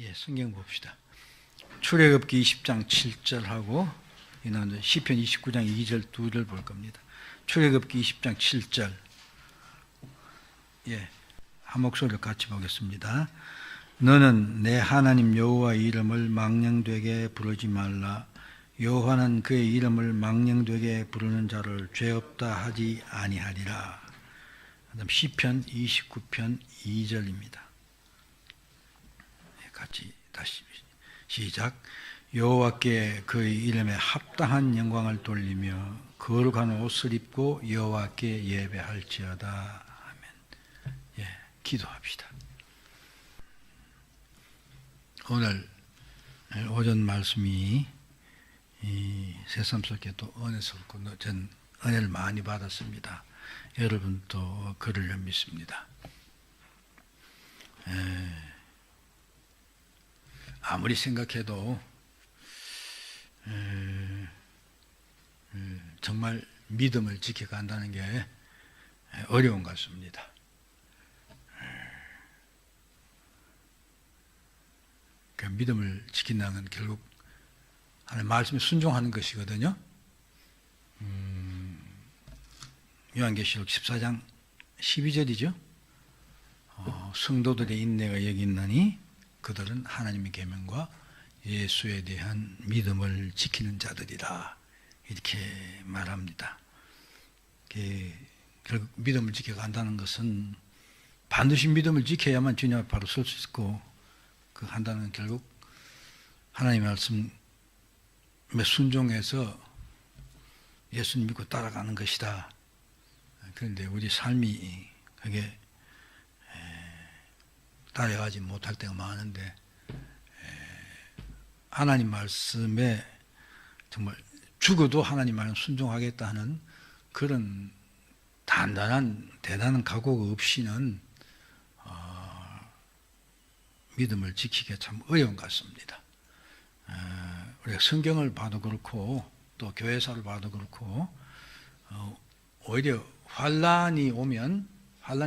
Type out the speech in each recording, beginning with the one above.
예, 성경 봅시다. 출애굽기 20장 7절하고 이는 시편 29장 2절 두 절 볼 겁니다. 출애굽기 20장 7절. 예, 한 목소리로 같이 보겠습니다. 너는 내 하나님 여호와의 이름을 망령되게 부르지 말라. 여호와는 그의 이름을 망령되게 부르는 자를 죄 없다 하지 아니하리라. 그다음 시편 29편 2절입니다. 같이 다시 시작. 여호와께 그의 이름에 합당한 영광을 돌리며 거룩한 옷을 입고 여호와께 예배할지어다. 아멘. 예, 기도합시다. 오늘 오전 말씀이 이 새삼 속에 또 은혜스럽고 전 은혜를 많이 받았습니다. 여러분도 그러려 믿습니다. 아무리 생각해도 정말 믿음을 지켜간다는 게 어려운 것 같습니다. 그 믿음을 지킨다는 건 결국 하나님 말씀에 순종하는 것이거든요. 요한계시록 14장 12절이죠. 성도들의 인내가 여기 있나니 그들은 하나님의 계명과 예수에 대한 믿음을 지키는 자들이다. 이렇게 말합니다. 결국 믿음을 지켜간다는 것은 반드시 믿음을 지켜야만 주님 앞에 바로 설 수 있고, 그 한다는 건 결국 하나님의 말씀에 순종해서 예수님 믿고 따라가는 것이다. 그런데 우리 삶이 그게 따라가지 못할 때가 많은데, 하나님 말씀에 정말 죽어도 하나님 말씀 순종하겠다 하는 그런 단단한 대단한 각오가 없이는 믿음을 지키기가 참 어려운 것 같습니다. 우리가 성경을 봐도 그렇고 또 교회사를 봐도 그렇고 오히려 환란이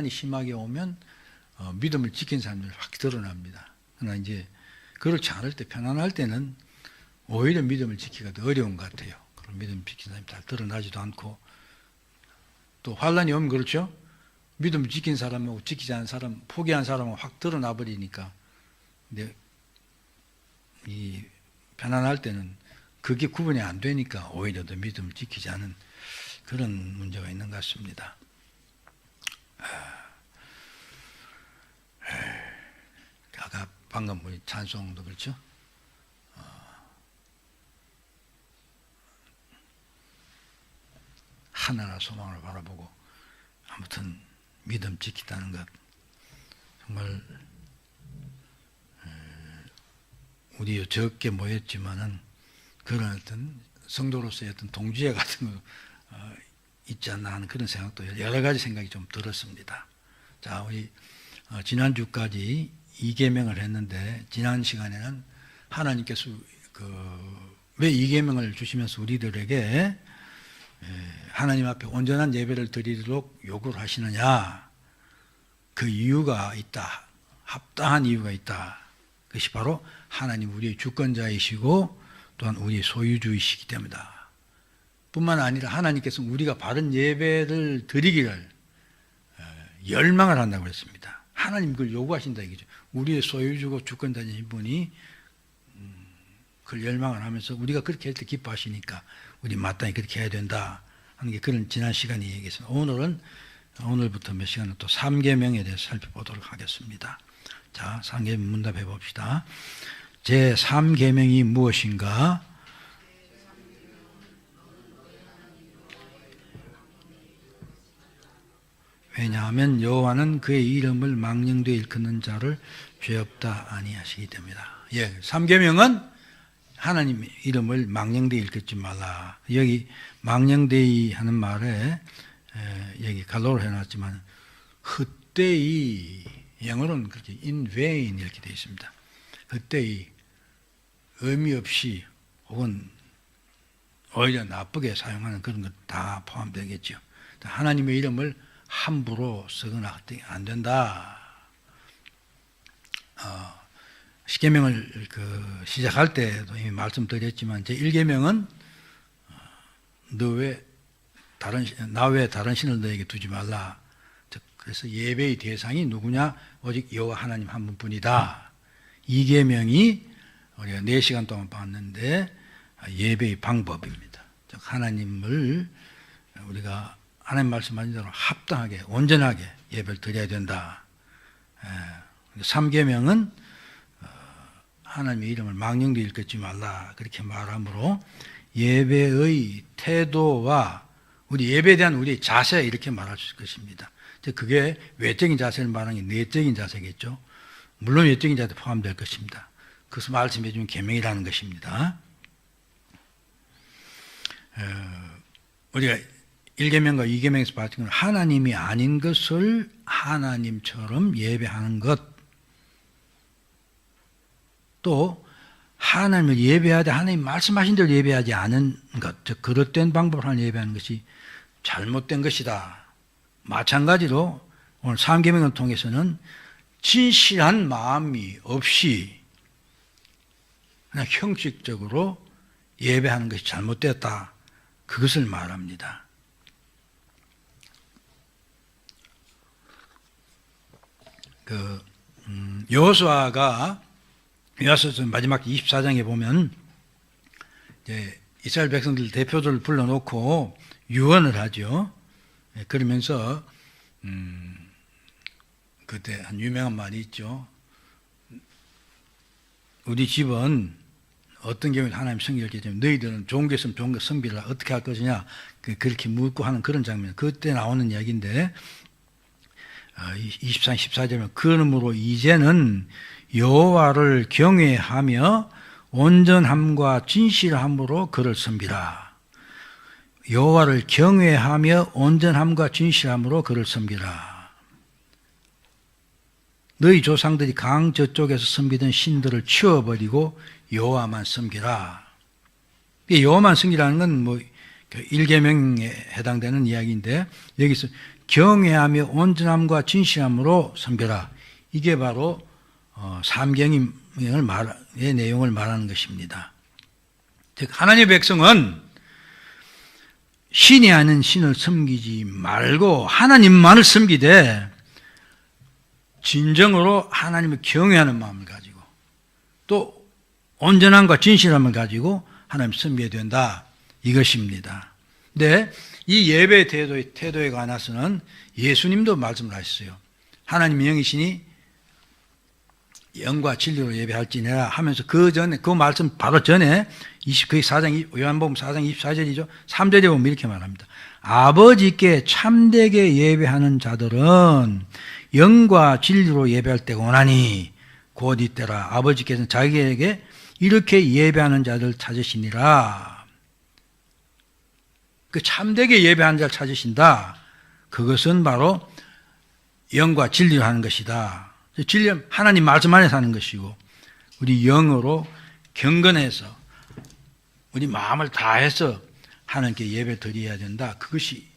심하게 오면 믿음을 지킨 사람들이 확 드러납니다. 그러나 이제 그렇지 않을 때, 편안할 때는 오히려 믿음을 지키기가 더 어려운 것 같아요. 그런 믿음을 지킨 사람이 잘 드러나지도 않고, 또 환란이 오면 그렇죠. 믿음을 지킨 사람하고 지키지 않은 사람, 포기한 사람은 확 드러나 버리니까. 근데 이 편안할 때는 그게 구분이 안 되니까 오히려 더 믿음을 지키지 않은 그런 문제가 있는 것 같습니다. 아까 방금 우리 찬송도 그렇죠? 하나나 소망을 바라보고 아무튼 믿음 지키다는 것, 정말 우리 적게 모였지만은 그런 어떤 성도로서의 어떤 동지애 같은 거 있지 않나 하는 그런 생각도, 여러 가지 생각이 좀 들었습니다. 자, 우리 지난주까지 2계명을 했는데, 지난 시간에는 하나님께서 왜 2계명을 주시면서 우리들에게 하나님 앞에 온전한 예배를 드리도록 요구를 하시느냐, 그 이유가 있다. 합당한 이유가 있다. 그것이 바로 하나님 우리의 주권자이시고 또한 우리의 소유주이시기 때문이다. 뿐만 아니라 하나님께서 우리가 바른 예배를 드리기를 열망을 한다고 했습니다. 하나님 그걸 요구하신다 이거죠. 우리의 소유주고 주권자인 분이 그걸 열망을 하면서 우리가 그렇게 할 때 기뻐하시니까 우리 마땅히 그렇게 해야 된다 하는 게 그런 지난 시간에 얘기했습니다. 오늘부터 몇 시간은 또 3계명에 대해서 살펴보도록 하겠습니다. 자, 3계명 문답해 봅시다. 제 3계명이 무엇인가? 왜냐하면 여호와는 그의 이름을 망령되이 일컫는 자를 죄 없다 아니하시기 때문이다. 예, 3계명은 하나님의 이름을 망령되이 일컫지 말라. 여기 망령되이 하는 말에 여기 갈로를 해놨지만 헛되이, 영어로는 그렇게 in vain 이렇게 되어 있습니다. 헛되이, 의미 없이 혹은 오히려 나쁘게 사용하는 그런 것 다 포함되겠죠. 하나님의 이름을 함부로 쓰거나 안 된다. 십계명을 시작할 때도 이미 말씀드렸지만 제 1계명은 나 외에 다른 신을 너에게 두지 말라. 그래서 예배의 대상이 누구냐? 오직 여호와 하나님 한 분뿐이다. 2계명이 우리가 4시간 동안 봤는데 예배의 방법입니다. 즉 하나님을 우리가 하나님 말씀하신 대로 합당하게 온전하게 예배를 드려야 된다. 3계명은 하나님의 이름을 망령도 일컫지 말라 그렇게 말하므로 예배의 태도와 우리 예배에 대한 우리의 자세 이렇게 말할 수 있을 것입니다. 그게 외적인 자세를 말하는 게 내적인 자세겠죠. 물론 외적인 자세 포함될 것입니다. 그것을 말씀해 주는 계명이라는 것입니다. 우리가 1계명과 2계명에서 봤던 건 하나님이 아닌 것을 하나님처럼 예배하는 것, 또 하나님을 예배하되 하나님 말씀하신 대로 예배하지 않은 것, 즉 그릇된 방법으로 하나님 예배하는 것이 잘못된 것이다. 마찬가지로 오늘 3계명을 통해서는 진실한 마음이 없이 그냥 형식적으로 예배하는 것이 잘못되었다. 그것을 말합니다. 여호수아가 여호수아 마지막 24장에 보면 이제 이스라엘 백성들 대표들을 불러놓고 유언을 하죠. 그러면서 그때 한 유명한 말이 있죠. 우리 집은 어떤 경우에 하나님 성결할 때 너희들은 좋은 게 있으면 좋은 거 섬기라 어떻게 할 것이냐 그렇게 묻고 하는 그런 장면. 그때 나오는 이야기인데 24장 14절에 그러므로 이제는 여호와를 경외하며 온전함과 진실함으로 그를 섬기라. 여호와를 경외하며 온전함과 진실함으로 그를 섬기라. 너희 조상들이 강 저쪽에서 섬기던 신들을 치워버리고 여호와만 섬기라. 여호와만 섬기라는 건 뭐 1계명에 해당되는 이야기인데 여기서 경외하며 온전함과 진실함으로 섬겨라. 이게 바로 3계명의 내용을 말하는 것입니다. 즉 하나님의 백성은 신이 아닌 신을 섬기지 말고 하나님만을 섬기되 진정으로 하나님을 경외하는 마음을 가지고 또 온전함과 진실함을 가지고 하나님을 섬겨야 된다. 이것입니다. 근데 이 예배 태도에 관해서는 예수님도 말씀을 하셨어요. 하나님 영이시니 영과 진리로 예배할지니라 하면서 그 말씀 바로 전에 요한복음 4장 24절이죠. 3절에 보면 이렇게 말합니다. 아버지께 참되게 예배하는 자들은 영과 진리로 예배할 때가 오나니 곧 이때라. 아버지께서는 자기에게 이렇게 예배하는 자들 찾으시니라. 그 참되게 예배하는 자를 찾으신다. 그것은 바로 영과 진리로 하는 것이다. 진리는 하나님 말씀 안에서 하는 것이고 우리 영으로 경건해서 우리 마음을 다해서 하나님께 예배 드려야 된다. 그것이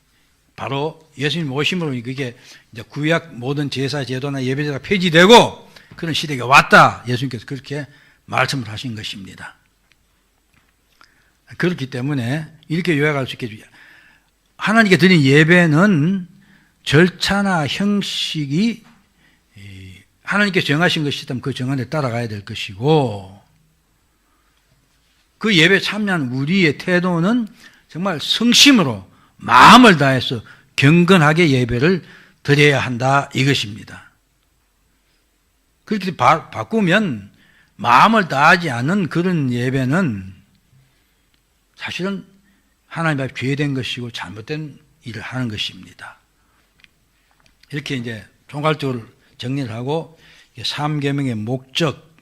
바로 예수님 오심으로 그게 이제 구약 모든 제사 제도나 예배제가 폐지되고 그런 시대가 왔다. 예수님께서 그렇게 말씀을 하신 것입니다. 그렇기 때문에 이렇게 요약할 수 있겠죠. 하나님께 드린 예배는 절차나 형식이 하나님께서 정하신 것이라면 그 정한에 따라가야 될 것이고 그 예배에 참여한 우리의 태도는 정말 성심으로 마음을 다해서 경건하게 예배를 드려야 한다 이것입니다. 그렇게 바꾸면 마음을 다하지 않는 그런 예배는 사실은 하나님 앞에 죄된 것이고 잘못된 일을 하는 것입니다. 이렇게 이제 총괄적으로 정리를 하고 3계명의 목적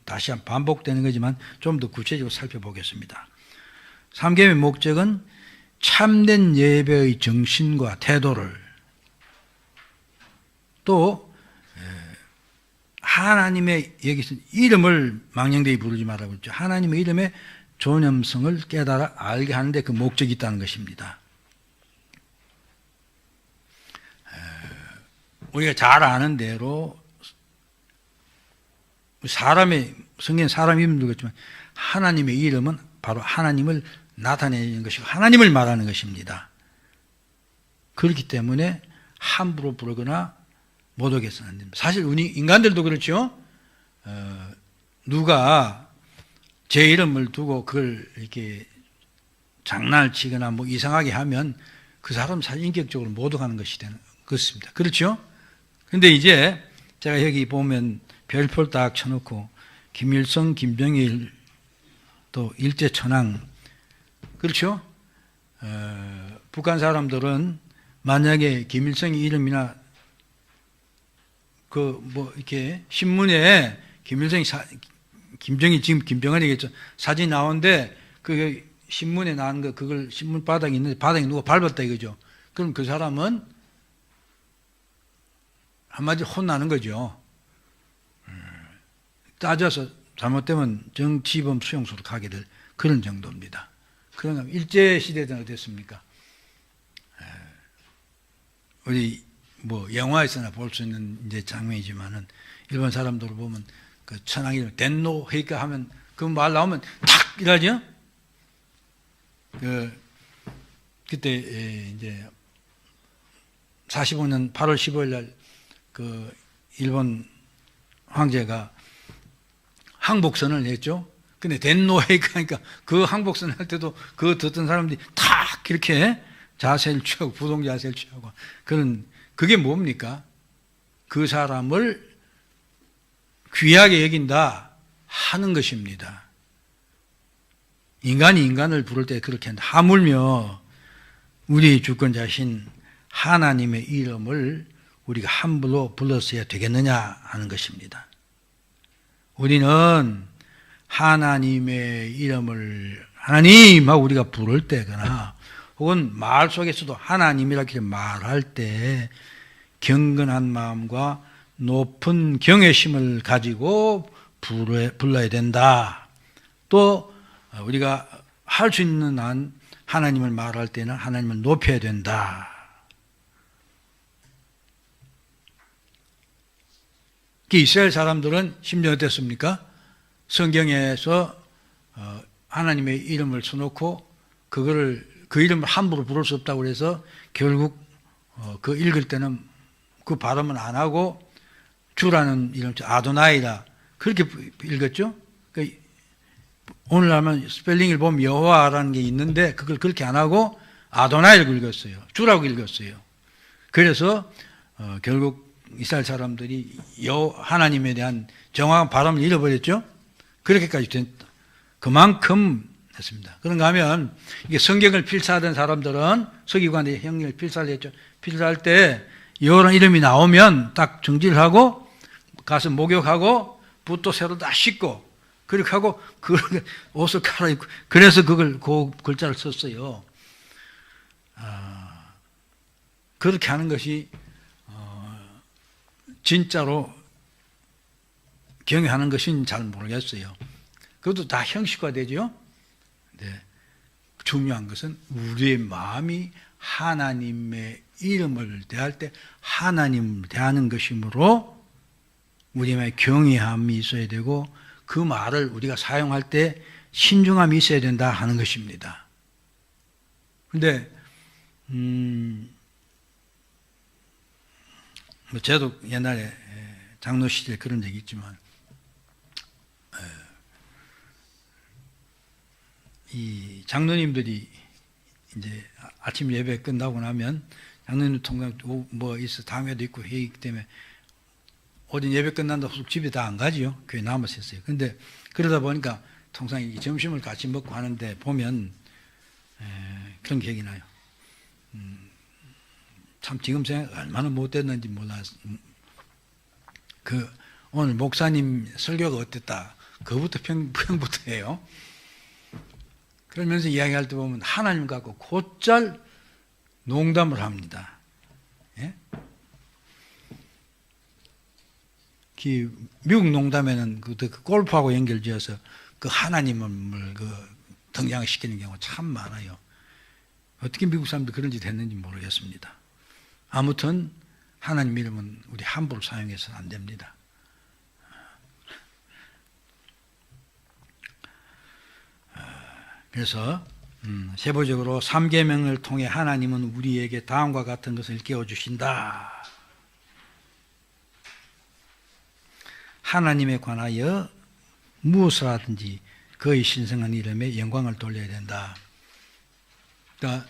다시 한번 반복되는 거지만 좀 더 구체적으로 살펴보겠습니다. 3계명의 목적은 참된 예배의 정신과 태도를 또 하나님의 여기서 이름을 망령되이 부르지 말라고 했죠. 하나님의 이름의 존엄성을 깨달아 알게 하는데 그 목적이 있다는 것입니다. 우리가 잘 아는 대로 성경 사람 이름도 그렇지만 하나님의 이름은 바로 하나님을 나타내는 것이고 하나님을 말하는 것입니다. 그렇기 때문에 함부로 부르거나 모독해서는 안 됩니다. 사실 우리 인간들도 그렇죠. 누가 제 이름을 두고 그걸 이렇게 장난을 치거나 뭐 이상하게 하면 그 사람 사실 인격적으로 모독하는 것이 되는 것입니다. 그렇죠? 근데 이제 제가 여기 보면 별표를 딱 쳐놓고 김일성, 김정일 또 일제천황 그렇죠? 북한 사람들은 만약에 김일성의 이름이나 그 뭐 이렇게 신문에 김정일 지금 김병헌이겠죠. 사진 나오는데 그 신문에 나온 거 그걸 신문 바닥에 있는데 바닥에 누가 밟았다 이거죠. 그럼 그 사람은 한마디로 혼나는 거죠. 따져서 잘못되면 정치범 수용소로 가게 될 그런 정도입니다. 그런가 일제 시대 때는 어땠습니까? 우리 뭐 영화에서나 볼 수 있는 이제 장면이지만은 일본 사람들을 보면 그 천황이 덴노 헤이카 하면 그 말 나오면 탁 이러죠. 그때 이제 45년 8월 15일 날 그 일본 황제가 항복선을 냈죠. 근데 덴노 헤이카 하니까 그 항복선 할 때도 그 듣던 사람들이 탁 이렇게 자세를 취하고 부동 자세를 취하고 그런 그게 뭡니까? 그 사람을 귀하게 여긴다 하는 것입니다. 인간이 인간을 부를 때 그렇게 한다. 하물며 우리 주권자신 하나님의 이름을 우리가 함부로 불렀어야 되겠느냐 하는 것입니다. 우리는 하나님의 이름을 하나님하고 우리가 부를 때거나 혹은 말 속에서도 하나님이라고 말할 때 경건한 마음과 높은 경외심을 가지고 불러야 된다. 또 우리가 할 수 있는 한 하나님을 말할 때는 하나님을 높여야 된다. 이스라엘 사람들은 심지어 어땠습니까? 성경에서 하나님의 이름을 써놓고 그 이름을 함부로 부를 수 없다고 그래서 결국 그 읽을 때는 그 발음은 안 하고 주라는 이름 아도나이라 그렇게 읽었죠. 그러니까 오늘 하면 스펠링을 보면 여호와라는 게 있는데 그걸 그렇게 안 하고 아도나이라고 읽었어요. 주라고 읽었어요. 그래서 결국 이스라엘 사람들이 하나님에 대한 정확한 발음을 잃어버렸죠. 그렇게까지 됐다. 그만큼 했습니다. 그런가 하면 이게 성경을 필사하던 사람들은 서기관의 형님을 필사를 했죠. 필사할 때 여호와 이름이 나오면 딱 정지를 하고 가서 목욕하고 붓도 새로 다 씻고 그렇게 하고 옷을 갈아입고 그래서 그 글자를 썼어요. 그렇게 하는 것이 진짜로 경외하는 것인지 잘 모르겠어요. 그것도 다 형식화되죠. 네. 중요한 것은 우리의 마음이 하나님의 이름을 대할 때 하나님을 대하는 것이므로 우리의 마음에 경외함이 있어야 되고 그 말을 우리가 사용할 때 신중함이 있어야 된다 하는 것입니다. 그런데 저도 옛날에 장로 시절에 그런 적이 있지만 이 장로님들이 이제 아침 예배 끝나고 나면 장로님 통장 뭐 있어 당회도 있고 회의 때문에 어딘 예배 끝난다고 집에 다 안 가지요. 교회 남아서 했어요. 근데 그러다 보니까 통상 점심을 같이 먹고 하는데 보면 그런 기억이 나요. 참 지금 생각 얼마나 못됐는지 몰라서 오늘 목사님 설교가 어땠다. 그부터 평부터 해요. 그러면서 이야기할 때 보면 하나님 갖고 곧잘 농담을 합니다. 예? 미국 농담에는 그 골프하고 연결지어서 그 하나님을 등장시키는 경우가 참 많아요. 어떻게 미국 사람들이 그런 짓 했는지 모르겠습니다. 아무튼 하나님 이름은 우리 함부로 사용해서는 안 됩니다. 그래서 세부적으로 3계명을 통해 하나님은 우리에게 다음과 같은 것을 깨워주신다. 하나님에 관하여 무엇을 하든지 그의 신성한 이름에 영광을 돌려야 된다. 그러니까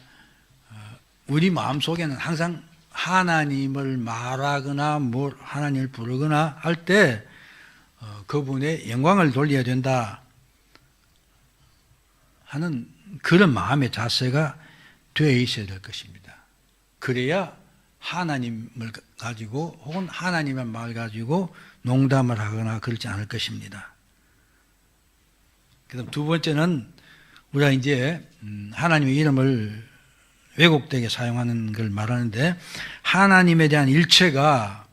우리 마음속에는 항상 하나님을 말하거나 하나님을 부르거나 할 때 그분의 영광을 돌려야 된다 하는 그런 마음의 자세가 되어 있어야 될 것입니다. 그래야 하나님을 가지고 혹은 하나님의 말 가지고 농담을 하거나 그렇지 않을 것입니다. 그다음 두 번째는 우리가 이제 하나님의 이름을 왜곡되게 사용하는 걸 말하는데, 하나님에 대한 일체가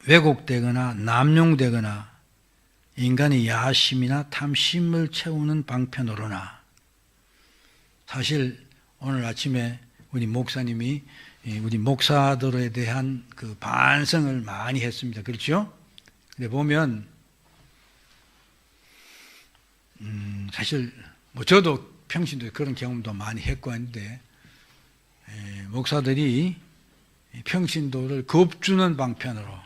왜곡되거나 남용되거나 인간의 야심이나 탐심을 채우는 방편으로나, 사실 오늘 아침에 우리 목사님이 우리 목사들에 대한 그 반성을 많이 했습니다. 그렇죠? 근데 보면 사실 저도 평신도에 그런 경험도 많이 했고 한데, 목사들이 평신도를 겁주는 방편으로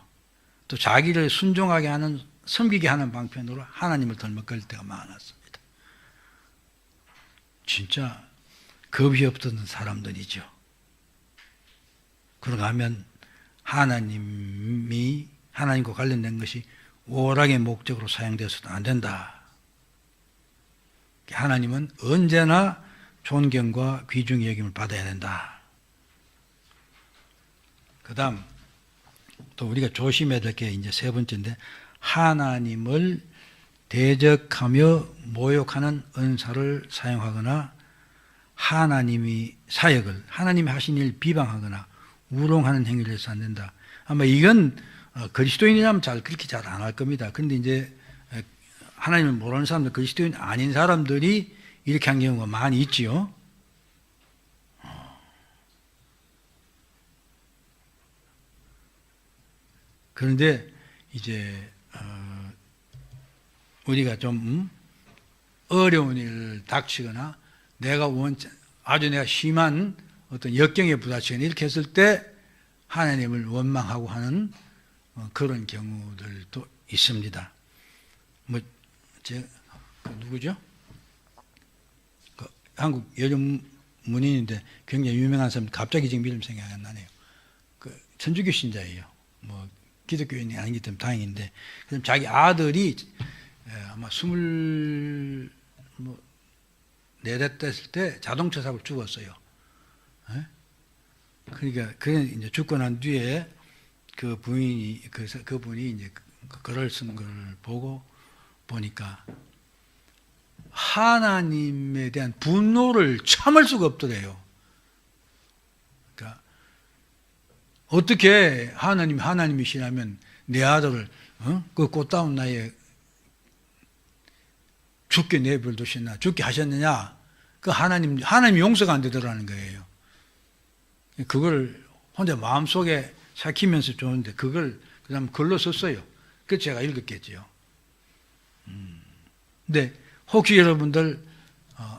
또 자기를 순종하게 하는, 섬기게 하는 방편으로 하나님을 덜먹거릴 때가 많았습니다. 진짜 겁이 없던 사람들이죠. 그러고 하면 하나님과 관련된 것이 오락의 목적으로 사용되어서도 안 된다. 하나님은 언제나 존경과 귀중히 여김을 받아야 된다. 그 다음 또 우리가 조심해야 될 게 이제 세 번째인데, 하나님을 대적하며 모욕하는 은사를 사용하거나 하나님이 사역을, 하나님이 하신 일 비방하거나 우롱하는 행위를 해서 안 된다. 아마 이건 그리스도인이라면 그렇게 잘 안 할 겁니다. 그런데 이제 하나님을 모르는 사람들, 그리스도인 아닌 사람들이 이렇게 한 경우가 많이 있지요. 그런데 이제 우리가 좀 어려운 일을 닥치거나 아주 내가 심한 어떤 역경에 부딪히거나 이렇게 했을 때 하나님을 원망하고 하는 그런 경우들도 있습니다. 누구죠? 한국 여전 문인인데 굉장히 유명한 사람, 갑자기 지금 이름 생각이 안 나네요. 천주교 신자예요. 기독교인이 아니기 때문에 다행인데, 그럼 자기 아들이 아마 24대 됐을 때 자동차 사고로 죽었어요. 그러니까 이제 죽고 난 뒤에 그분이 이제 글을 쓴 걸 보니까 하나님에 대한 분노를 참을 수가 없더래요. 그러니까 어떻게 하나님이시라면 내 아들을 그 꽃다운 나이에 죽게 내버려두셨나, 죽게 하셨느냐, 하나님 용서가 안 되더라는 거예요. 그걸 혼자 마음속에 삭히면서 좋은데 그걸 그다음 글로 썼어요. 그래서 제가 읽었겠지요. 근데 혹시 여러분들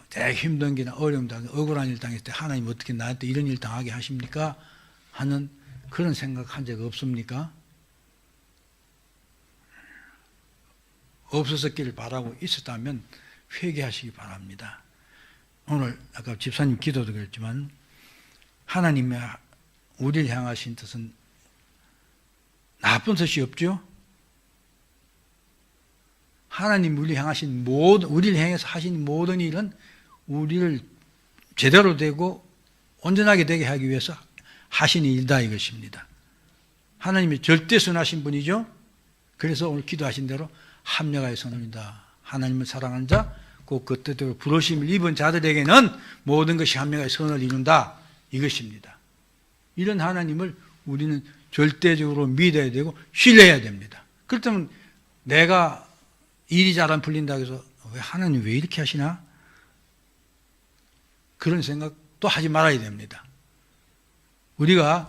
되게 힘든 길이나 어려움 당해 억울한 일 당했을 때 하나님 어떻게 나한테 이런 일 당하게 하십니까? 하는 그런 생각한 적 없습니까? 없었기를 바라고 있었다면 회개하시기 바랍니다. 오늘 아까 집사님 기도도 그랬지만 하나님의 우리를 향하신 뜻은 나쁜 뜻이 없죠? 하나님 우리를 향해서 하신 모든 일은 우리를 제대로 되고 온전하게 되게 하기 위해서 하신 일이다 이것입니다. 하나님이 절대 선하신 분이죠. 그래서 오늘 기도하신 대로 합력하여 선합니다. 하나님을 사랑하는 자, 곧 그 뜻대로 부르심을 입은 자들에게는 모든 것이 합력하여 선을 이룬다 이것입니다. 이런 하나님을 우리는 절대적으로 믿어야 되고 신뢰해야 됩니다. 그렇다면 내가 일이 잘 안 풀린다고 해서 하나님 왜 이렇게 하시나? 그런 생각도 하지 말아야 됩니다. 우리가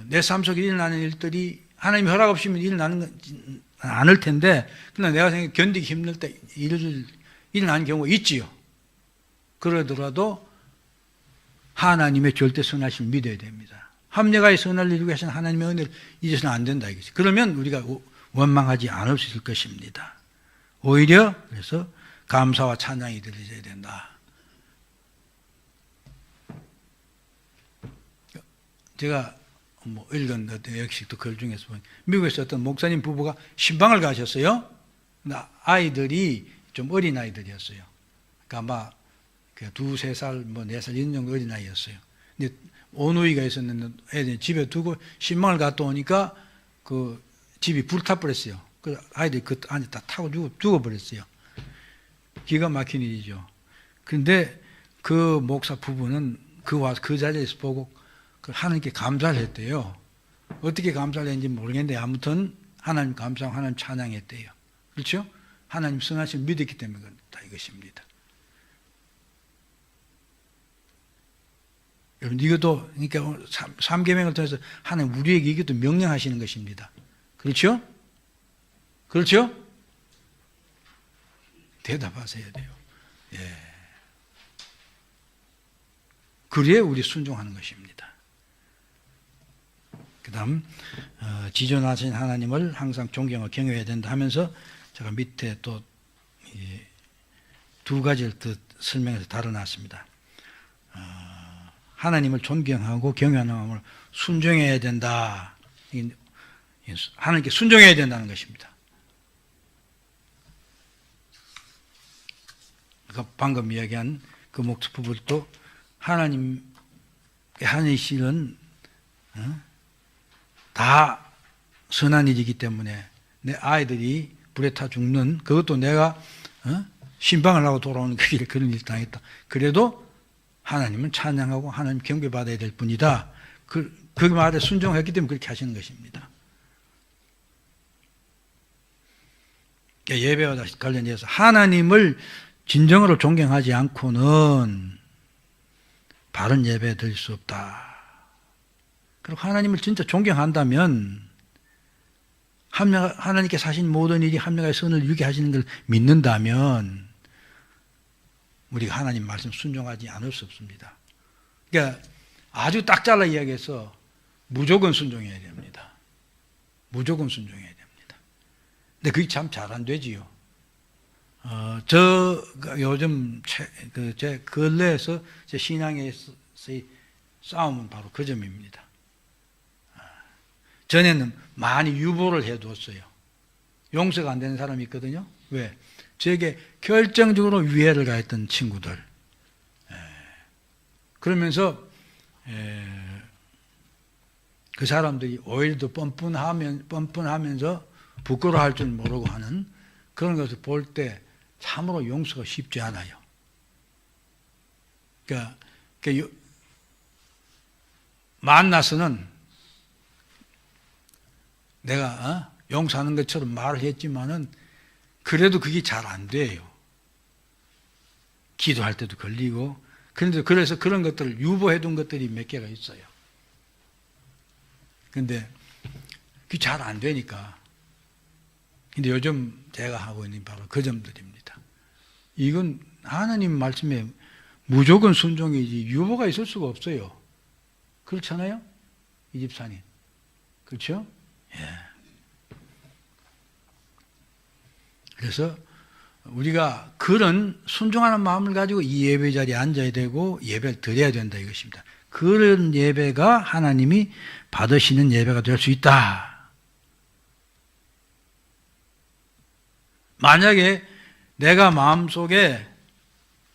내 삶 속에 일어나는 일들이 하나님이 허락 없이면 일어나는 건 않을 텐데, 그러나 내가 견디기 힘들 때 일을 일어나는 경우가 있지요. 그러더라도 하나님의 절대 선하심을 믿어야 됩니다. 합력하여 선을 이루게 하신 하나님의 은혜를 잊어서는 안 된다 이거지. 그러면 우리가 원망하지 않을 수 있을 것입니다. 오히려 그래서 감사와 찬양이 들려져야 된다. 제가 읽은 역시 또 글 중에서 보면 미국에서 어떤 목사님 부부가 신방을 가셨어요. 아이들이 좀 어린 아이들이었어요. 그러니까 아마 2-3살, 4살 이런 정도 어린 아이였어요. 근데 오누이가 있었는데 애들이 집에 두고 신방을 갔다 오니까 그 집이 불타버렸어요. 그 아이들이 그 안에 다 타고 죽어버렸어요. 기가 막힌 일이죠. 그런데 그 목사 부부는 그 자리에서 보고 하나님께 감사를 했대요. 어떻게 감사를 했는지 모르겠는데 아무튼 하나님 감사하고 하나님 찬양했대요. 그렇죠? 하나님 선하심을 믿었기 때문에 그렇다 이것입니다. 여러분 이것도 그러니까 3계명을 통해서 하나님 우리에게 이것도 명령하시는 것입니다. 그렇죠? 그렇죠? 대답하셔야 돼요. 예. 그래야 우리 순종하는 것입니다. 그 다음 지존하신 하나님을 항상 존경하고 경외해야 된다 하면서 제가 밑에 또 두 가지를 또 설명해서 다뤄놨습니다. 하나님을 존경하고 경외하는 마음을 순종해야 된다. 하나님께 순종해야 된다는 것입니다. 방금 이야기한 그 목사 부부도 하나님의 하시는 다 선한 일이기 때문에 내 아이들이 불에 타 죽는 그것도 내가 신방을 하고 돌아오는 그 길에 그런 일을 당했다. 그래도 하나님은 찬양하고 하나님 경배받아야 될 뿐이다. 그 말에 순종했기 때문에 그렇게 하시는 것입니다. 예배와 관련해서 하나님을 진정으로 존경하지 않고는 바른 예배 드릴 수 없다. 그리고 하나님을 진짜 존경한다면 하나님께 하신 모든 일이 합력하여 선을 이루게 하시는 걸 믿는다면 우리가 하나님 말씀 순종하지 않을 수 없습니다. 그러니까 아주 딱 잘라 이야기해서 무조건 순종해야 됩니다. 무조건 순종해야 됩니다. 근데 그게 참 잘 안 되지요. 저 요즘 제 근래에서 제 신앙에서의 싸움은 바로 그 점입니다. 전에는 많이 유보를 해두었어요. 용서가 안 되는 사람이 있거든요. 왜? 저에게 결정적으로 위해를 가했던 친구들. 그러면서 그 사람들이 오히려 더 뻔뻔하면서 부끄러워할 줄 모르고 하는 그런 것을 볼 때 참으로 용서가 쉽지 않아요. 그러니까 만나서는 내가 용서하는 것처럼 말을 했지만은 그래도 그게 잘 안 돼요. 기도할 때도 걸리고 그런데 그래서 그런 것들을 유보해둔 것들이 몇 개가 있어요. 근데 그게 잘 안 되니까. 근데 요즘 제가 하고 있는 바로 그 점들입니다. 이건 하나님 말씀에 무조건 순종이지 유보가 있을 수가 없어요. 그렇잖아요? 이 집사님. 그렇죠? 예. 그래서 우리가 그런 순종하는 마음을 가지고 이 예배 자리에 앉아야 되고 예배를 드려야 된다 이것입니다. 그런 예배가 하나님이 받으시는 예배가 될 수 있다. 만약에 내가 마음속에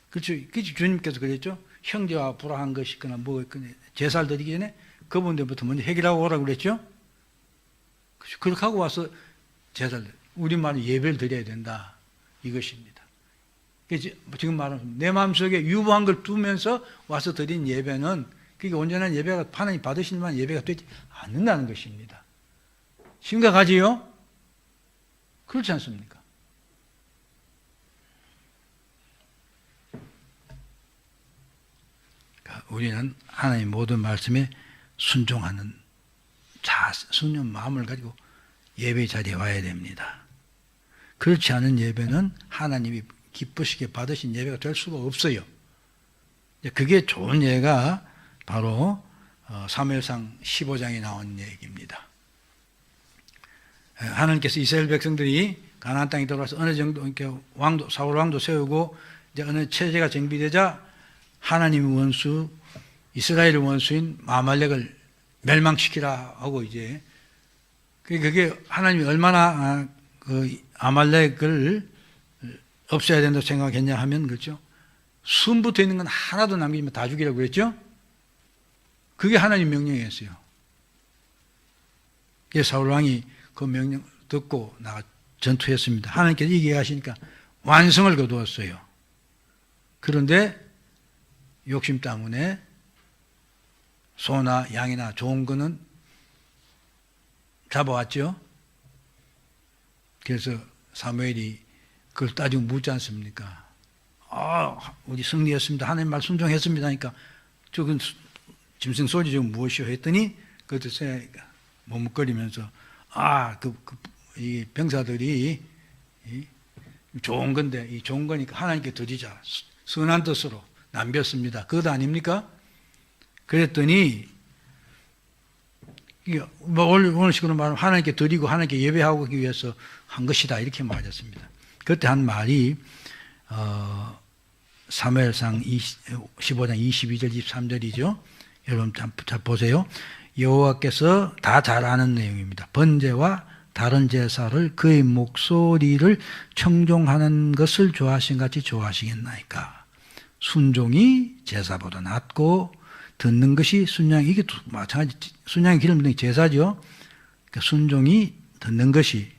그렇죠. 주님께서 그랬죠. 형제와 불화한 것이 있거나 뭐 있거나 제사를 드리기 전에 그분들부터 먼저 해결하고 오라고 그랬죠. 그렇게 하고 와서 제사를 우리말로 예배를 드려야 된다 이것입니다. 지금 말하는 내 마음속에 유보한 걸 두면서 와서 드린 예배는 그게 온전한 예배가 하나님 받으시는 만 예배가 되지 않는다는 것입니다. 심각하지요? 그렇지 않습니까? 우리는 하나님 모든 말씀에 순종하는 순종 마음을 가지고 예배 자리에 와야 됩니다. 그렇지 않은 예배는 하나님이 기쁘시게 받으신 예배가 될 수가 없어요. 그게 좋은 예가 바로 사무엘상 15장에 나온 얘기입니다. 하나님께서 이스라엘 백성들이 가나안 땅에 들어와서 어느 정도 이렇게 사울 왕도 세우고 이제 어느 체제가 정비되자 하나님의 원수 이스라엘의 원수인 아말렉을 멸망시키라 하고 이제 그게 하나님이 얼마나 그 아말렉을 없애야 된다고 생각했냐 하면 그렇죠. 숨부터 있는 건 하나도 남기면 다 죽이라고 그랬죠. 그게 하나님 명령이었어요. 그래서 사울 왕이 그 명령 듣고 나가 전투했습니다. 하나님께서 이기게 하시니까 완성을 거두었어요. 그런데 욕심 때문에 소나 양이나 좋은 거는 잡아왔죠. 그래서 사무엘이 그걸 따지고 묻지 않습니까? 우리 승리했습니다. 하나님 말 순종했습니다. 하니까 저건 짐승 소리 지금 무엇이오 했더니 그것을 머뭇거리면서 이 병사들이 좋은 건데 이 좋은 거니까 하나님께 드리자. 선한 뜻으로 남겼습니다. 그것 아닙니까? 그랬더니 오늘식으로 말하면 하나님께 드리고 하나님께 예배하기 위해서 한 것이다 이렇게 말했습니다. 그때 한 말이 사무엘상 15장 22절 23절이죠. 여러분 잘 보세요. 여호와께서 다 잘 아는 내용입니다. 번제와 다른 제사를 그의 목소리를 청종하는 것을 좋아하신 같이 좋아하시겠나이까. 순종이 제사보다 낫고 듣는 것이 순양, 이게 마찬가지, 순양의 기름 붓는 게 제사죠. 그러니까 순종이 듣는 것이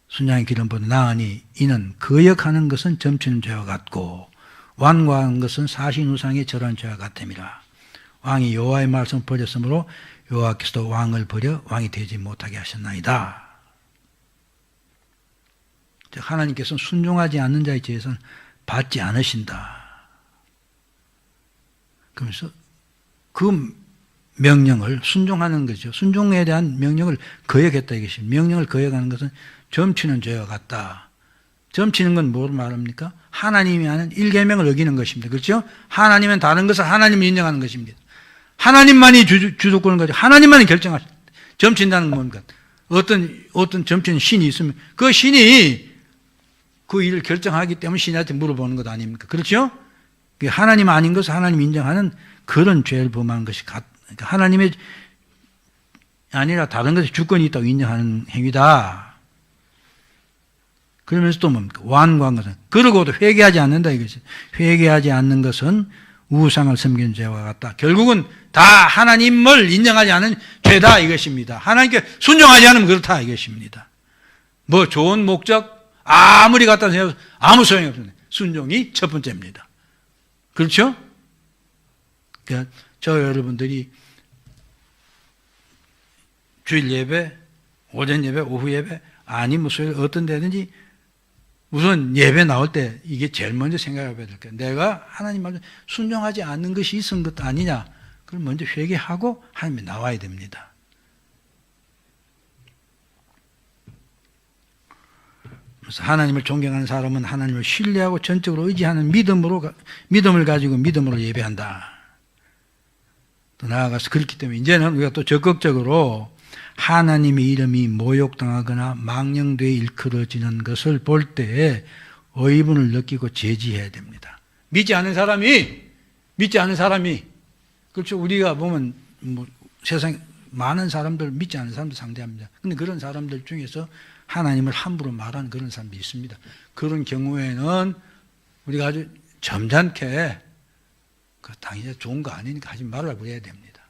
순양의 기름보다 나으니 이는 거역하는 것은 점치는 죄와 같고 완고하는 것은 사신우상의 절한 죄와 같음이라. 왕이 여호와의 말씀을 버렸으므로 여호와께서도 왕을 버려 왕이 되지 못하게 하셨나이다. 하나님께서는 순종하지 않는 자의 죄에서는 받지 않으신다. 그러면서 그 명령을 순종하는 거죠. 순종에 대한 명령을 거역했다 이것입니다. 명령을 거역하는 것은 점치는 죄와 같다. 점치는 건 뭘 말합니까? 하나님이 하는 일계명을 어기는 것입니다. 그렇죠? 하나님은 다른 것을 하나님을 인정하는 것입니다. 하나님만이 주도권을 가지고 하나님만이 결정하십니다. 점친다는 건 뭡니까? 어떤 점치는 신이 있으면 그 신이 그 일을 결정하기 때문에 신한테 물어보는 것 아닙니까? 그렇죠? 하나님 아닌 것을 하나님 인정하는 그런 죄를 범하는 것이 그러니까 하나님의 아니라 다른 것에 주권이 있다고 인정하는 행위다. 그러면서 또 뭡니까? 완고한 것은 그러고도 회개하지 않는다 이것이. 회개하지 않는 것은 우상을 섬기는 죄와 같다. 결국은 다 하나님을 인정하지 않은 죄다 이것입니다. 하나님께 순종하지 않으면 그렇다 이것입니다. 뭐 좋은 목적 아무리 갖다 세워도 아무 소용이 없습니다. 순종이 첫 번째입니다. 그렇죠? 그러니까 저 여러분들이 주일 예배, 오전 예배, 오후 예배 아니면 수요일 어떤 데든지 우선 예배 나올 때 이게 제일 먼저 생각해 봐야 될 거예요. 내가 하나님 말씀 순종하지 않는 것이 있은 것 아니냐. 그걸 먼저 회개하고 하나님이 나와야 됩니다. 그래서 하나님을 존경하는 사람은 하나님을 신뢰하고 전적으로 의지하는 믿음을 가지고 믿음으로 예배한다. 또 나아가서 그렇기 때문에 이제는 우리가 또 적극적으로 하나님의 이름이 모욕당하거나 망령되어 일컬어지는 것을 볼 때 의분을 느끼고 제지해야 됩니다. 믿지 않은 사람이 그렇죠. 우리가 보면 뭐 세상 많은 사람들 믿지 않는 사람들 상대합니다. 그런데 그런 사람들 중에서 하나님을 함부로 말하는 그런 사람도 있습니다. 그런 경우에는 우리가 아주 점잖게 당연히 좋은 거 아니니까 하지 말라고 해야 됩니다.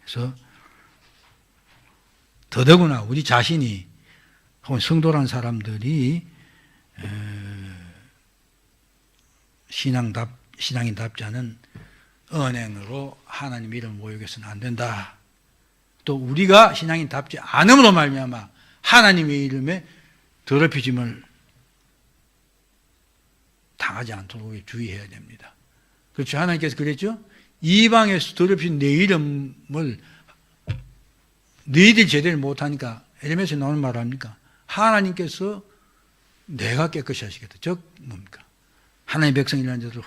그래서 더더구나 우리 자신이 혹은 성도라는 사람들이 신앙인답지 않은 언행으로 하나님 이름을 모욕해서는 안 된다. 또 우리가 신앙인답지 않음으로 말미암아 하나님의 이름에 더럽혀짐을 당하지 않도록 주의해야 됩니다. 그렇죠. 하나님께서 그랬죠. 이방에서 더럽힌 내 이름을 너희들이 제대로 못하니까 에레미야에서 나오는 말 아닙니까? 하나님께서 내가 깨끗이 하시겠다. 즉 뭡니까? 하나님의 백성이라는 자들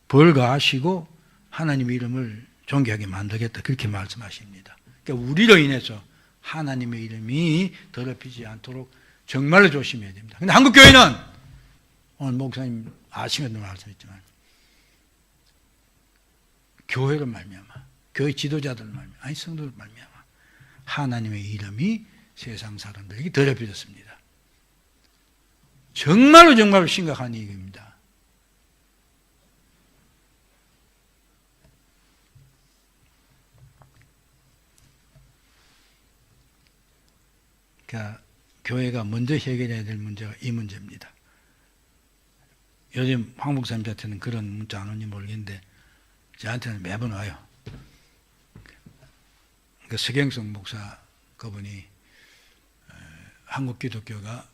벌가하시고 하나님의 이름을 존귀하게 만들겠다. 그렇게 말씀하십니다. 그러니까 우리로 인해서 하나님의 이름이 더럽히지 않도록 정말로 조심해야 됩니다. 근데 한국 교회는 오늘 목사님 아시는 말씀했지만 교회를 말미암아, 교회 지도자들 말미암아, 아니 성도들 말미암아 하나님의 이름이 세상 사람들에게 더럽혀졌습니다. 정말로 심각한 얘기입니다. 그러니까 교회가 먼저 해결해야 될 문제가 이 문제입니다. 요즘 황 목사님 저한테는 그런 문자 안 오는지 모르겠는데 저한테는 매번 와요. 그 서경석 목사 그분이 한국 기독교가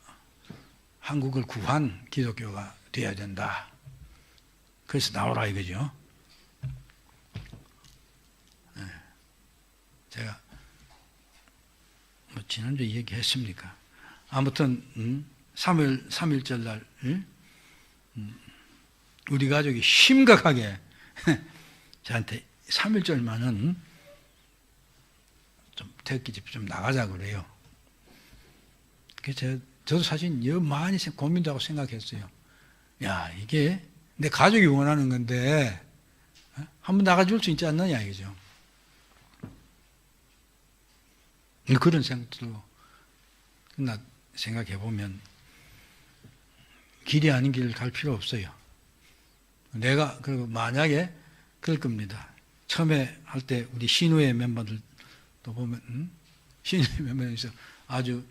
한국을 구한 기독교가 되어야 된다. 그래서 나오라 이거죠. 제가 뭐 지난주에 얘기했습니까? 아무튼 3일절 날 우리 가족이 심각하게 저한테 3일절만은 좀 태극기집 좀 나가자 그래요. 그래서 저도 사실 많이 고민도 하고 생각했어요. 야, 이게 내 가족이 원하는 건데 한번 나가줄 수 있지 않느냐 이거죠. 그런 생각도 나 생각해 보면 길이 아닌 길을 갈 필요 없어요. 내가 그리고 만약에 그럴 겁니다. 처음에 할 때 우리 신우회 멤버들도 보면 신우회 멤버에서 아주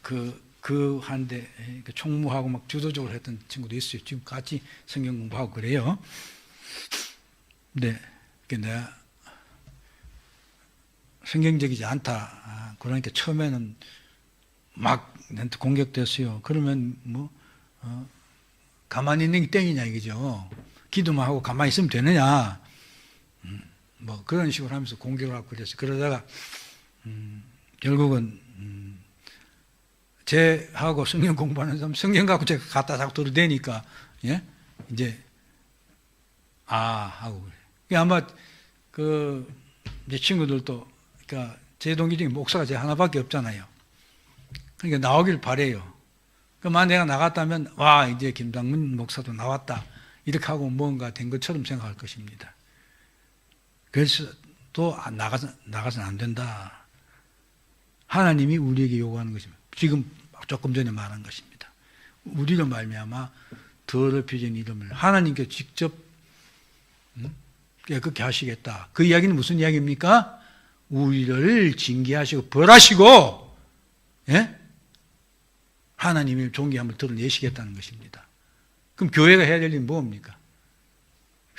그 한데 총무하고 막 주도적으로 했던 친구도 있어요. 지금 같이 성경 공부하고 그래요. 근데 내가 성경적이지 않다. 그러니까 처음에는 막 나한테 공격됐어요. 그러면 가만히 있는 게 땡이냐 이거죠. 기도만 하고 가만히 있으면 되느냐. 뭐 그런 식으로 하면서 공격을 하고 그랬어요. 그러다가 결국은 제하고 성경 공부하는 사람 성경 갖고 제가 갖다 자꾸 들이대니까 예? 이제 하고 그래. 아마 이제 친구들도 그러니까 제 동기 중에 목사가 제 하나밖에 없잖아요. 그러니까 나오길 바래요. 그만 내가 나갔다면 와 이제 김상문 목사도 나왔다 이렇게 하고 뭔가 된 것처럼 생각할 것입니다. 그래서 또 나가서는 안 된다. 하나님이 우리에게 요구하는 것입니다. 지금 조금 전에 말한 것입니다. 우리로 말미암아 더럽혀진 이름을 하나님께 직접 깨끗게 하시겠다. 그 이야기는 무슨 이야기입니까? 우리를 징계하시고 벌하시고 예? 하나님의 존귀함을 드러내시겠다는 것입니다. 그럼 교회가 해야 될 일은 뭡니까?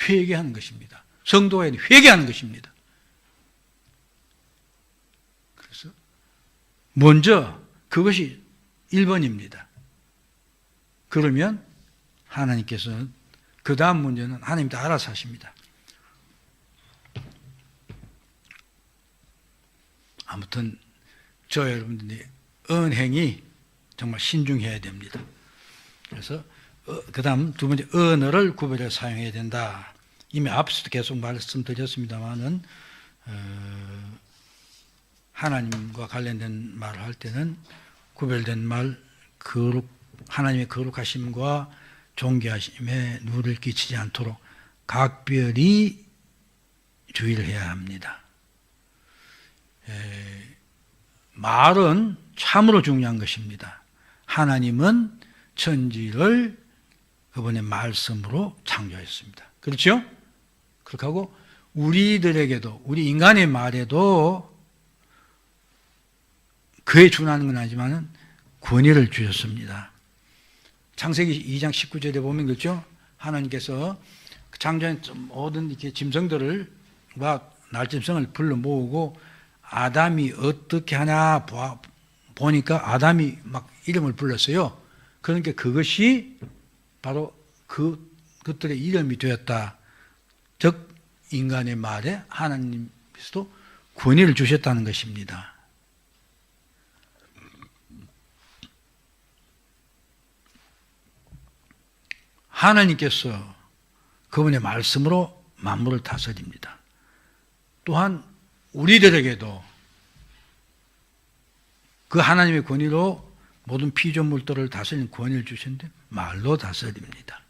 회개하는 것입니다. 성도가 해야 회개하는 것입니다. 그래서 먼저 그것이 1번입니다. 그러면 하나님께서는 그 다음 문제는 하나님 다 알아서 하십니다. 아무튼 저 여러분들이 언행이 정말 신중해야 됩니다. 그래서 그 다음 두 번째 언어를 구별해서 사용해야 된다. 이미 앞서도 계속 말씀드렸습니다만은 하나님과 관련된 말을 할 때는 구별된 말, 하나님의 거룩하심과 존귀하심에 누를 끼치지 않도록 각별히 주의를 해야 합니다. 말은 참으로 중요한 것입니다. 하나님은 천지를 그분의 말씀으로 창조했습니다. 그렇죠? 그렇게 하고 우리들에게도 우리 인간의 말에도 그에 준하는 건 아니지만 권위를 주셨습니다. 창세기 2장 19절에 보면 그렇죠? 하나님께서 창조한 모든 이렇게 짐승들을 날짐승을 불러 모으고 아담이 어떻게 하냐 보니까 아담이 막 이름을 불렀어요. 그러니까 그것이 바로 그것들의 이름이 되었다. 즉 인간의 말에 하나님께서도 권위를 주셨다는 것입니다. 하나님께서 그분의 말씀으로 만물을 다스립니다. 또한 우리들에게도 그 하나님의 권위로 모든 피조물들을 다스리는 권위를 주셨는데 말로 다스립니다.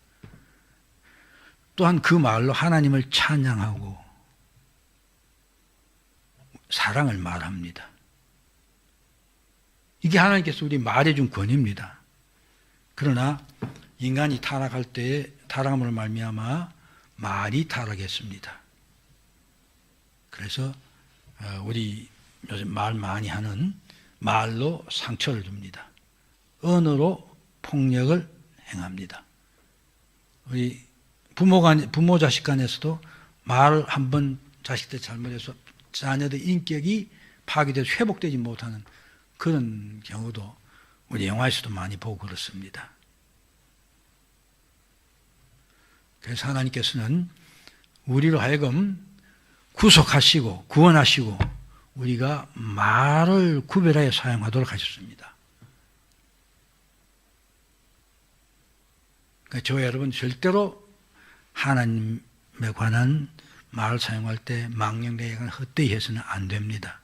또한 그 말로 하나님을 찬양하고 사랑을 말합니다. 이게 하나님께서 우리 말해 준 권위입니다. 그러나 인간이 타락할 때에 타락함으로 말미암아 말이 타락했습니다. 그래서 우리 요즘 말 많이 하는 말로 상처를 줍니다. 언어로 폭력을 행합니다. 우리 부모 자식 간에서도 말을 한번 자식들 잘못해서 자녀들 인격이 파괴돼서 회복되지 못하는 그런 경우도 우리 영화에서도 많이 보고 그렇습니다. 그래서 하나님께서는 우리로 하여금 구속하시고 구원하시고 우리가 말을 구별하여 사용하도록 하셨습니다. 그러니까 저와 여러분 절대로 하나님에 관한 말을 사용할 때 망령되게 헛되이 해서는 안 됩니다.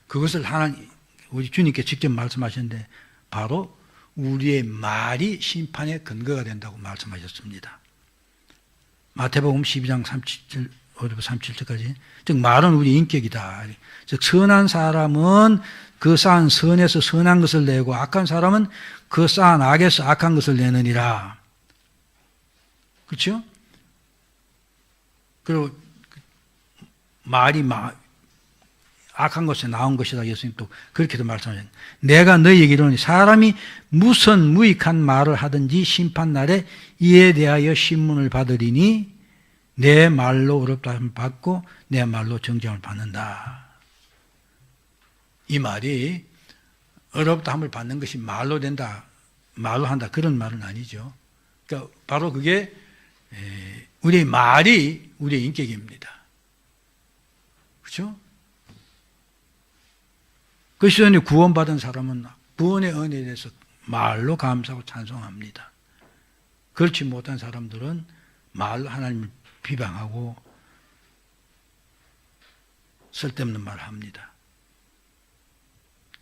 그것을 우리 주님께 직접 말씀하셨는데 바로 우리의 말이 심판의 근거가 된다고 말씀하셨습니다. 마태복음 12장 37절, 37절까지. 즉 말은 우리 인격이다. 즉 선한 사람은 그 쌓은 선에서 선한 것을 내고 악한 사람은 그 쌓은 악에서 악한 것을 내느니라. 그렇죠? 그리고 말이 악한 것에 나온 것이다. 예수님 또 그렇게도 말씀하셨습니다. 내가 너희에게 이르노니 사람이 무슨 무익한 말을 하든지 심판날에 이에 대하여 신문을 받으리니 내 말로 어렵다함을 받고 내 말로 정죄함을 받는다. 이 말이 어렵다함을 받는 것이 말로 된다, 말로 한다 그런 말은 아니죠. 그러니까 바로 그게 우리의 말이 우리의 인격입니다. 그렇죠? 그래서 구원받은 사람은 구원의 은혜에 대해서 말로 감사하고 찬송합니다. 그렇지 못한 사람들은 말로 하나님을 비방하고 쓸데없는 말을 합니다.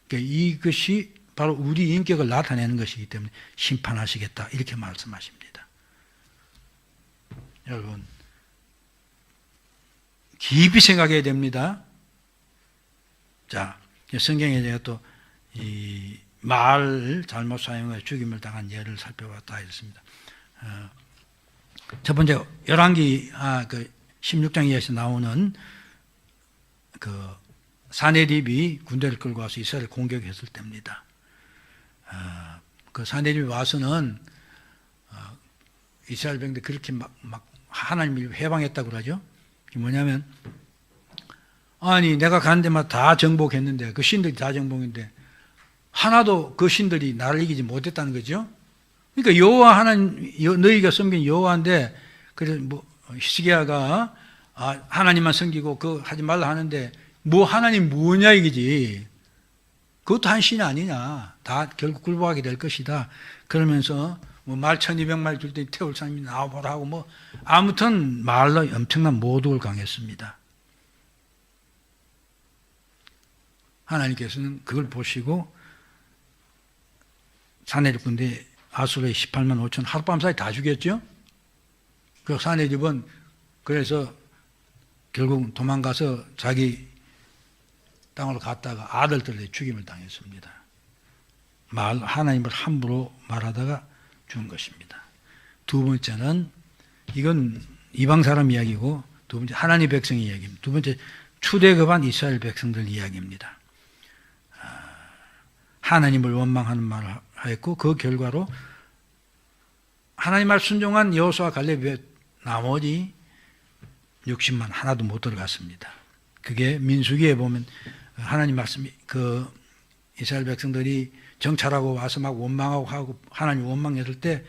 그러니까 이것이 바로 우리 인격을 나타내는 것이기 때문에 심판하시겠다 이렇게 말씀하십니다. 여러분 깊이 생각해야 됩니다. 자, 성경에 제가 또 이 말을 잘못 사용해 죽임을 당한 예를 살펴봤다 했습니다. 첫 번째 열왕기 16장 이하에서 나오는 그 사네립이 군대를 끌고 와서 이스라엘을 공격했을 때입니다. 그 사네립이 와서는 이스라엘 백성들 그렇게 막 하나님을 회방했다고 그러죠. 그게 뭐냐면 아니 내가 가는 데마다 다 정복했는데 그 신들이 다 정복인데 하나도 그 신들이 나를 이기지 못했다는 거죠. 그러니까 여호와 하나님 너희가 섬긴 여호와인데 그래서 히스기야가 하나님만 섬기고 그 하지 말라 하는데 하나님 뭐냐 이기지. 그것도 한 신이 아니냐. 다 결국 굴복하게 될 것이다. 그러면서 말 1200마리 줄 때 태울 사람이 나와보라 하고 아무튼 말로 엄청난 모독을 강했습니다. 하나님께서는 그걸 보시고 사네립 군대 아수르의 18만 5천 하룻밤 사이 다 죽였죠. 그 사네립은 그래서 결국 도망가서 자기 땅으로 갔다가 아들들의 죽임을 당했습니다. 하나님을 함부로 말하다가 죽은 것입니다. 두 번째는 이건 이방 사람 이야기고 두 번째 하나님 백성의 이야기입니다. 두 번째 출애굽한 이스라엘 백성들 이야기입니다. 하나님을 원망하는 말을 하였고 그 결과로 하나님 말 순종한 여호수아 갈렙의 나머지 60만 하나도 못 들어갔습니다. 그게 민수기에 보면 하나님 말씀이 그 이스라엘 백성들이 정찰하고 와서 막 원망하고 하고 하나님 원망했을 때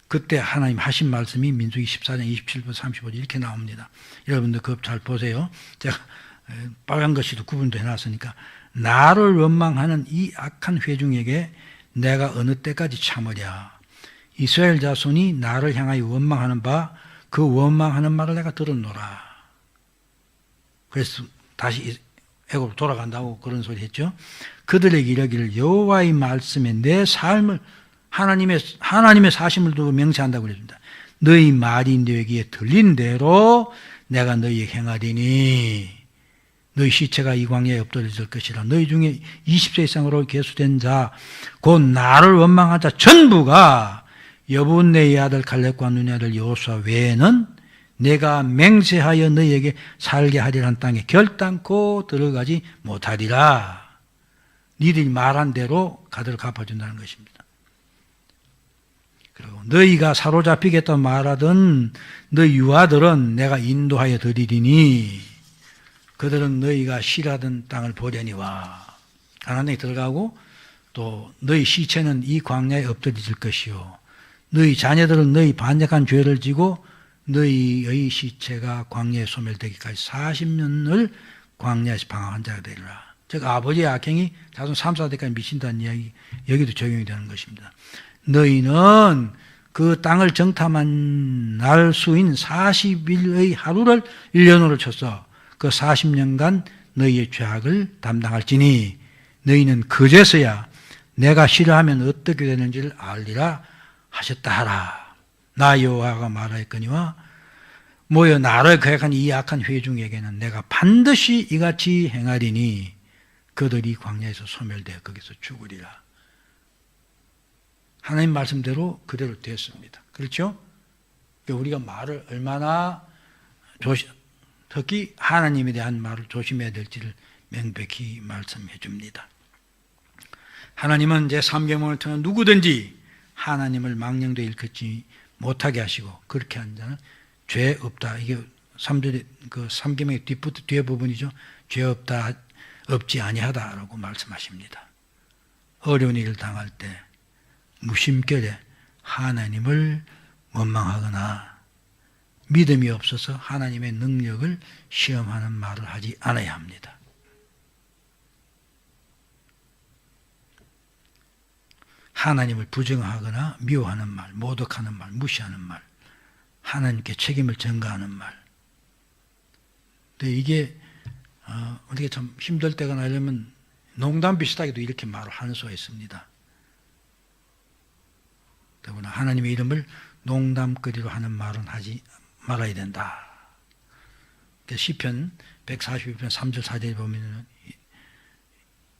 그때 하나님 하신 말씀이 민수기 14장 27분 35절 이렇게 나옵니다. 여러분들 그거 잘 보세요. 제가 빨간 글씨도 구분도 해놨으니까 나를 원망하는 이 악한 회중에게 내가 어느 때까지 참으랴. 이스라엘 자손이 나를 향하여 원망하는 바 그 원망하는 말을 내가 들었노라. 그래서 다시 애굽으로 돌아간다고 그런 소리 했죠. 그들에게 이르기를 여호와의 말씀에 내 삶을 하나님의 사심을 두고 명세한다고 그랬습니다. 너희 말이 너희에게 들린 대로 내가 너희에게 행하리니 너희 시체가 이 광야에 엎드려질 것이라. 너희 중에 20세 이상으로 계수된 자 곧 나를 원망하자 전부가 여분네의 아들 갈렙과 눈의 아들 여호수아 외에는 내가 맹세하여 너희에게 살게 하리라는 땅에 결단코 들어가지 못하리라. 니들이 말한 대로 가드를 갚아준다는 것입니다. 그리고 너희가 사로잡히겠다 말하던 너희 유아들은 내가 인도하여 드리리니 그들은 너희가 싫어하던 땅을 보려니와. 가나안 땅에 들어가고 또 너희 시체는 이 광야에 엎드려질 것이요 너희 자녀들은 너희 반역한 죄를 지고 너희의 시체가 광야에 소멸되기까지 40년을 광야에서 방황한 자가 되리라. 즉 아버지의 악행이 자손 3, 4대까지 미친다는 이야기 여기도 적용이 되는 것입니다. 너희는 그 땅을 정탐한 날 수인 40일의 하루를 1년으로 쳐서 그 40년간 너희의 죄악을 담당할지니 너희는 그제서야 내가 싫어하면 어떻게 되는지를 알리라 하셨다 하라. 나 여호와가 말하였거니와 모여 나를 거역한 이 악한 회중에게는 내가 반드시 이같이 행하리니 그들이 광야에서 소멸되어 거기서 죽으리라. 하나님 말씀대로 그대로 됐습니다. 그렇죠? 우리가 말을 얼마나 특히 하나님에 대한 말을 조심해야 될지를 명백히 말씀해 줍니다. 하나님은 제3계명을 통해 누구든지 하나님을 망령되이 일컫지 못하게 하시고 그렇게 한 자는 죄 없다. 이게 3절의 그 3계명의 뒤에 부분이죠. 죄 없다, 없지 아니하다라고 말씀하십니다. 어려운 일을 당할 때 무심결에 하나님을 원망하거나 믿음이 없어서 하나님의 능력을 시험하는 말을 하지 않아야 합니다. 하나님을 부정하거나 미워하는 말, 모독하는 말, 무시하는 말, 하나님께 책임을 전가하는 말. 근데 이게 어떻게 참 힘들 때가 나려면 농담 비슷하게도 이렇게 말을 하는 수가 있습니다. 더구나 하나님의 이름을 농담거리로 하는 말은 하지 말아야 된다. 시편 142편 3절 4절에 보면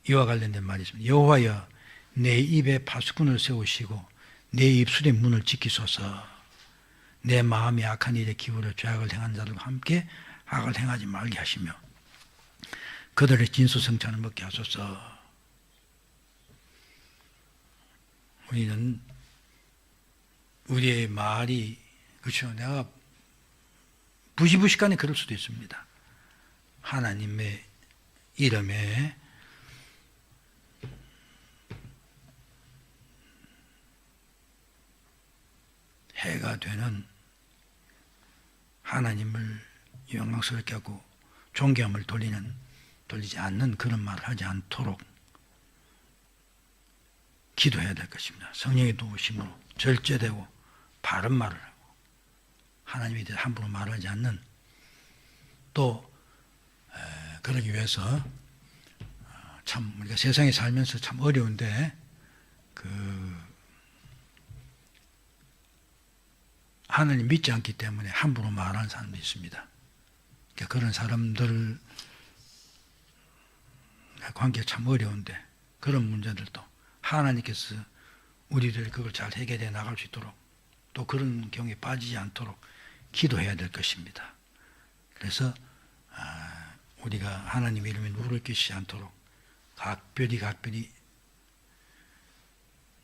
이와 관련된 말이 있습니다. 여호와여 내 입에 파수꾼을 세우시고 내 입술의 문을 지키소서. 내 마음이 악한 일에 기울여 죄악을 행한 자들과 함께 악을 행하지 말게 하시며 그들의 진수성찬을 먹게 하소서. 우리는 우리의 말이 그렇죠. 내가 부시부시간에 그럴 수도 있습니다. 하나님의 이름에 해가 되는 하나님을 영광스럽게 하고 존경함을 돌리지 않는 그런 말을 하지 않도록 기도해야 될 것입니다. 성령의 도우심으로 절제되고 바른 말을 하고 하나님에 대해 함부로 말하지 않는 또 그러기 위해서 참 우리가 세상에 살면서 참 어려운데 하나님 믿지 않기 때문에 함부로 말하는 사람도 있습니다. 그러니까 그런 사람들 관계가 참 어려운데 그런 문제들도 하나님께서 우리들 그걸 잘 해결해 나갈 수 있도록 또 그런 경우에 빠지지 않도록 기도해야 될 것입니다. 그래서 우리가 하나님 이름에 누를 끼치지 않도록 각별히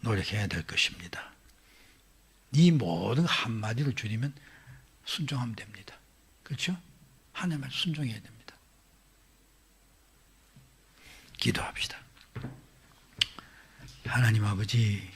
노력해야 될 것입니다. 이 모든 한마디로 줄이면 순종하면 됩니다. 그렇죠? 하나님 말 순종해야 됩니다. 기도합시다. 하나님 아버지